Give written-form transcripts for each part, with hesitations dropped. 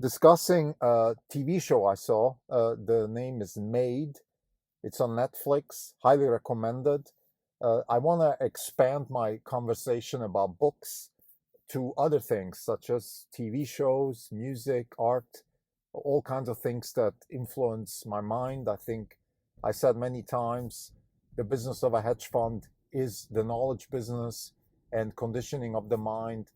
discussing a TV show I saw. The name is Maid. It's on Netflix, highly recommended. I want to expand my conversation about books to other things such as TV shows, music, art, all kinds of things that influence my mind. I think I said many times the business of a hedge fund is the knowledge business, and conditioning of the mind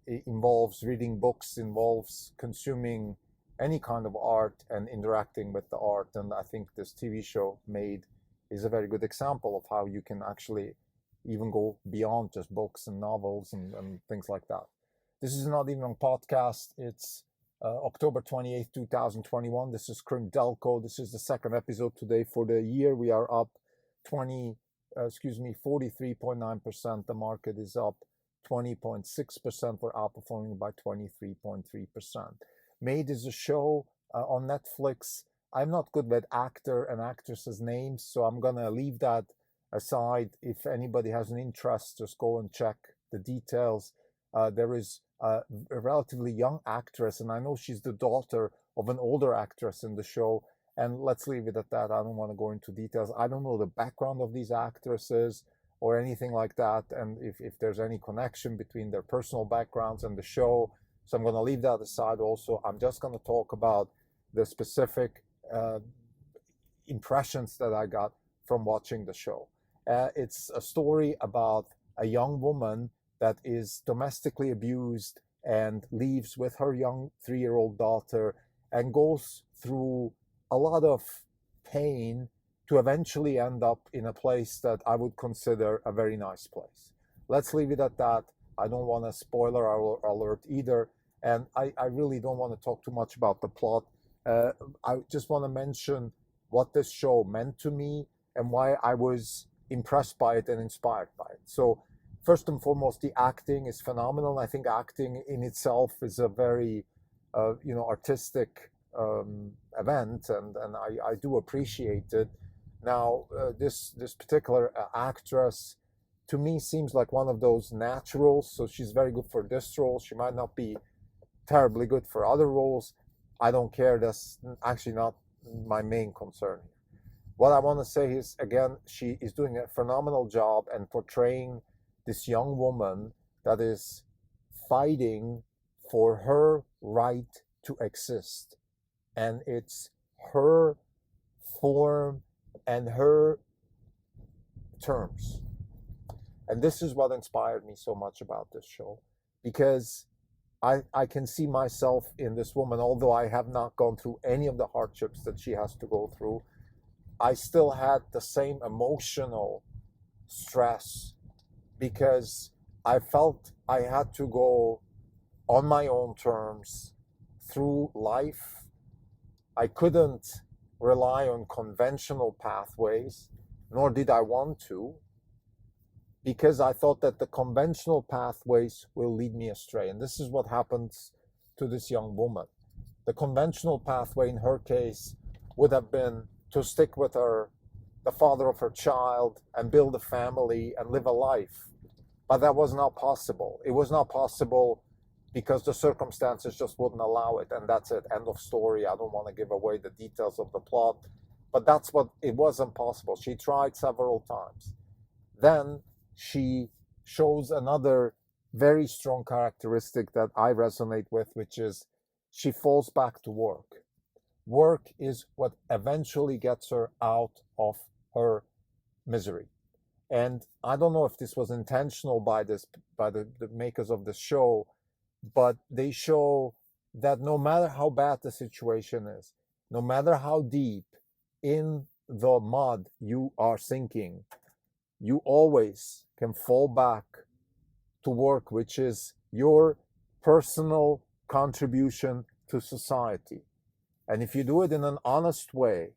involves reading books, involves consuming any kind of art and interacting with the art. And I think this TV show Maid is a very good example of how you can actually even go beyond just books and novels and things like that. This is not even a podcast. It's October 28th, 2021. This is Krim Delco. This is the second episode today for the year. We are up 43.9%. The market is up 20.6%. We're outperforming by 23.3%. Maid is a show on Netflix. I'm not good with actor and actresses' names, so I'm going to leave that aside. If anybody has an interest, just go and check the details. There is a relatively young actress, and I know she's the daughter of an older actress in the show. And let's leave it at that. I don't want to go into details. I don't know the background of these actresses or anything like that, and if there's any connection between their personal backgrounds and the show. So I'm going to leave that aside also. I'm just going to talk about the specific impressions that I got from watching the show. It's a story about a young woman that is domestically abused and leaves with her young 3-year-old daughter and goes through a lot of pain to eventually end up in a place that I would consider a very nice place. Let's leave it at that. I don't want a spoiler alert either, and I really don't want to talk too much about the plot. I just want to mention what this show meant to me and why I was impressed by it and inspired by it. So first and foremost, the acting is phenomenal. I think acting in itself is a very artistic event, and I do appreciate it. Now, this particular actress, to me, seems like one of those naturals. So she's very good for this role. She might not be terribly good for other roles. I don't care. That's actually not my main concern. What I want to say is, again, she is doing a phenomenal job and portraying this young woman that is fighting for her right to exist. And it's her form and her terms. And this is what inspired me so much about this show, because I can see myself in this woman. Although I have not gone through any of the hardships that she has to go through, I still had the same emotional stress because I felt I had to go on my own terms through life. I couldn't rely on conventional pathways, nor did I want to, because I thought that the conventional pathways will lead me astray. And this is what happens to this young woman. The conventional pathway in her case would have been to stick with the father of her child, and build a family and live a life. But that was not possible. It was not possible because the circumstances just wouldn't allow it. And that's it. End of story. I don't want to give away the details of the plot, but that's what it wasn't possible. She tried several times. Then she shows another very strong characteristic that I resonate with, which is she falls back to work. Work is what eventually gets her out of her misery. And I don't know if this was intentional by the makers of the show, but they show that no matter how bad the situation is, no matter how deep in the mud you are sinking, you always can fall back to work, which is your personal contribution to society. And if you do it in an honest way,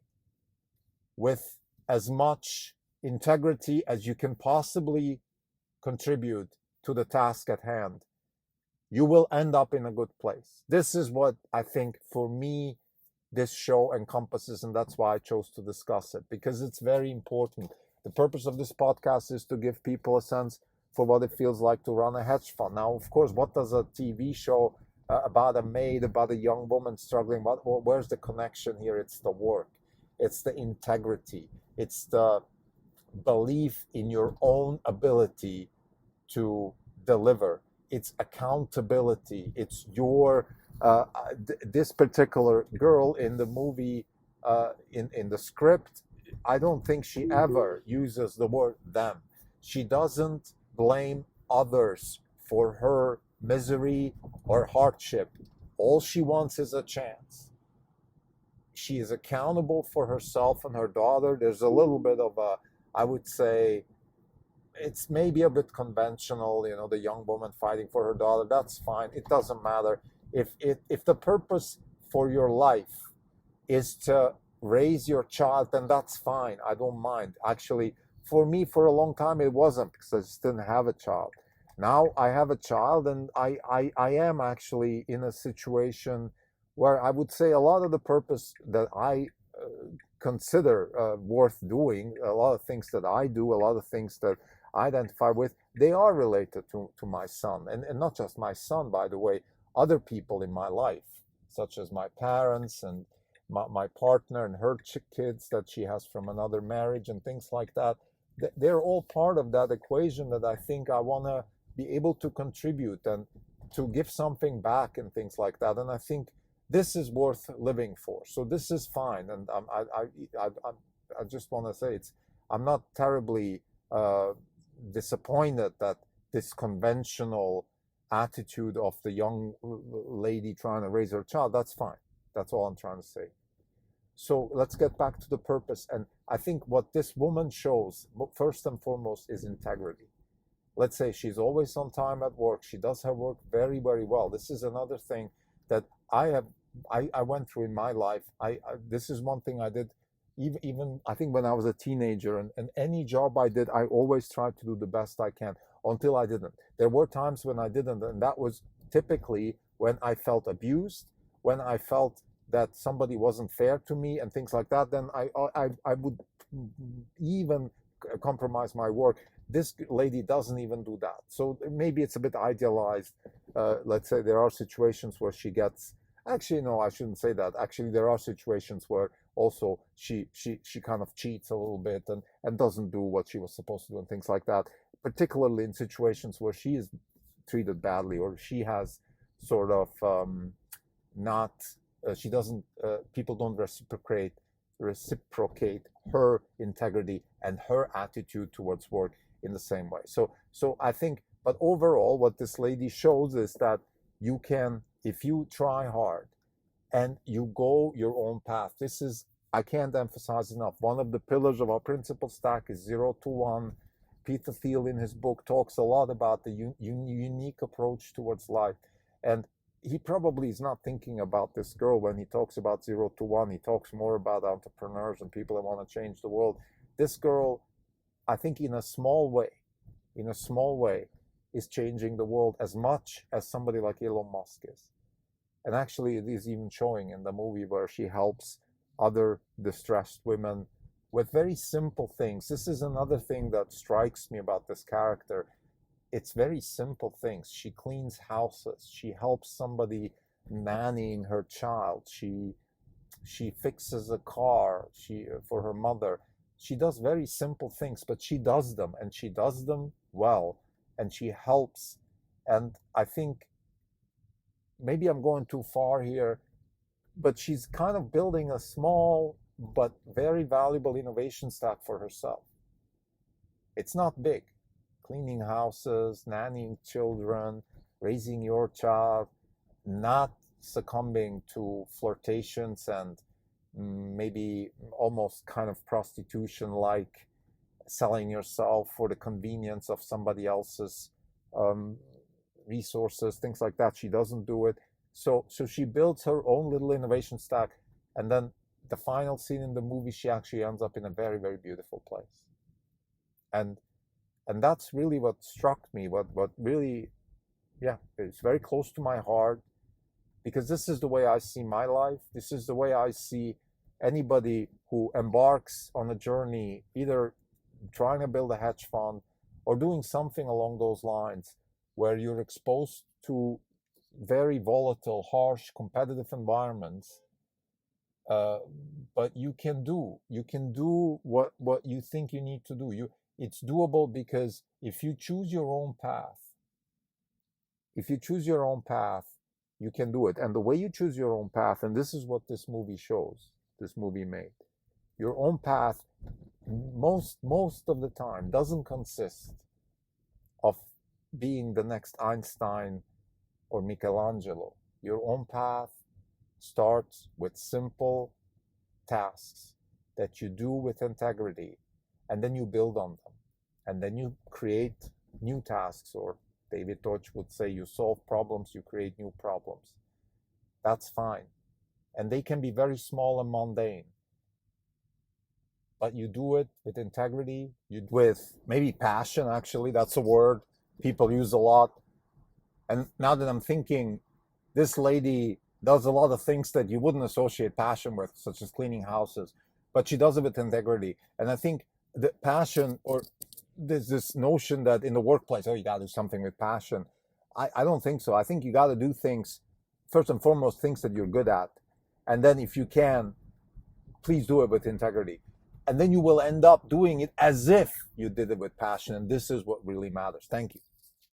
with as much integrity as you can possibly contribute to the task at hand, you will end up in a good place. This is what I think, for me, this show encompasses, and that's why I chose to discuss it, because it's very important. The purpose of this podcast is to give people a sense for what it feels like to run a hedge fund. Now, of course, what does a TV show about a maid, about a young woman struggling. Where's the connection here? It's the work, it's the integrity, it's the belief in your own ability to deliver. It's accountability. It's your this particular girl in the movie, in the script. I don't think she ever uses the word them. She doesn't blame others for her misery or hardship. All she wants is a chance. She is accountable for herself and her daughter. There's a little bit of a, I would say, it's maybe a bit conventional, the young woman fighting for her daughter. That's fine. It doesn't matter. If the purpose for your life is to raise your child, then that's fine. I don't mind. Actually, for me, for a long time, it wasn't, because I just didn't have a child. Now I have a child, and I am actually in a situation where I would say a lot of the purpose that I consider worth doing, a lot of things that I do, a lot of things that I identify with, they are related to my son. And not just my son, by the way, other people in my life, such as my parents and my partner and her kids that she has from another marriage and things like that. They're all part of that equation that I think I want to be able to contribute and to give something back and things like that. And I think this is worth living for. So this is fine. And I just want to say I'm not terribly disappointed that this conventional attitude of the young lady trying to raise her child, that's fine. That's all I'm trying to say. So let's get back to the purpose. And I think what this woman shows, first and foremost, is integrity. Let's say she's always on time at work. She does her work very, very well. This is another thing that I went through in my life. This is one thing I did, even I think when I was a teenager, and any job I did, I always tried to do the best I can until I didn't. There were times when I didn't, and that was typically when I felt abused, when I felt that somebody wasn't fair to me and things like that. Then I would even compromise my work. This lady doesn't even do that. So maybe it's a bit idealized. Let's say there are situations where she gets, actually, no, I shouldn't say that. Actually, there are situations where also she kind of cheats a little bit and doesn't do what she was supposed to do and things like that, particularly in situations where she is treated badly, or she has sort of not, she doesn't, people don't reciprocate her integrity and her attitude towards work in the same way. So I think, but overall, what this lady shows is that you can, if you try hard and you go your own path. This is, I can't emphasize enough, one of the pillars of our principle stack is 0 to 1. Peter Thiel in his book talks a lot about the unique approach towards life. And he probably is not thinking about this girl when he talks about 0 to 1. He talks more about entrepreneurs and people that want to change the world. This girl, I think in a small way, is changing the world as much as somebody like Elon Musk is. And actually, it is even showing in the movie where she helps other distressed women with very simple things. This is another thing that strikes me about this character. It's very simple things. She cleans houses. She helps somebody nannying her child. She fixes a car for her mother. She does very simple things, but she does them, and she does them well, and she helps. And I think maybe I'm going too far here, but she's kind of building a small but very valuable innovation stack for herself. It's not big. Cleaning houses, nannying children, raising your child, not succumbing to flirtations and maybe almost kind of prostitution, like selling yourself for the convenience of somebody else's resources, things like that. She doesn't do it. So she builds her own little innovation stack, and then the final scene in the movie, she actually ends up in a very, very beautiful place. And that's really what struck me, what really, yeah, it's very close to my heart, because this is the way I see my life. This is the way I see anybody who embarks on a journey, either trying to build a hedge fund or doing something along those lines, where you're exposed to very volatile, harsh, competitive environments. Uh, but you can do what you think you need to do. It's doable because if you choose your own path, if you choose your own path, you can do it. And the way you choose your own path, and this is what this movie shows, this movie Maid, your own path most of the time doesn't consist of being the next Einstein or Michelangelo. Your own path starts with simple tasks that you do with integrity, and then you build on them, and then you create new tasks, or David Deutsch would say, you solve problems, you create new problems. That's fine. And they can be very small and mundane, but you do it with integrity, with maybe passion. Actually, that's a word people use a lot. And now that I'm thinking, this lady does a lot of things that you wouldn't associate passion with, such as cleaning houses, but she does it with integrity. And I think the passion, or there's this notion that in the workplace, oh, you got to do something with passion. I don't think so. I think you got to do things, first and foremost, things that you're good at. And then if you can, please do it with integrity. And then you will end up doing it as if you did it with passion. And this is what really matters. Thank you.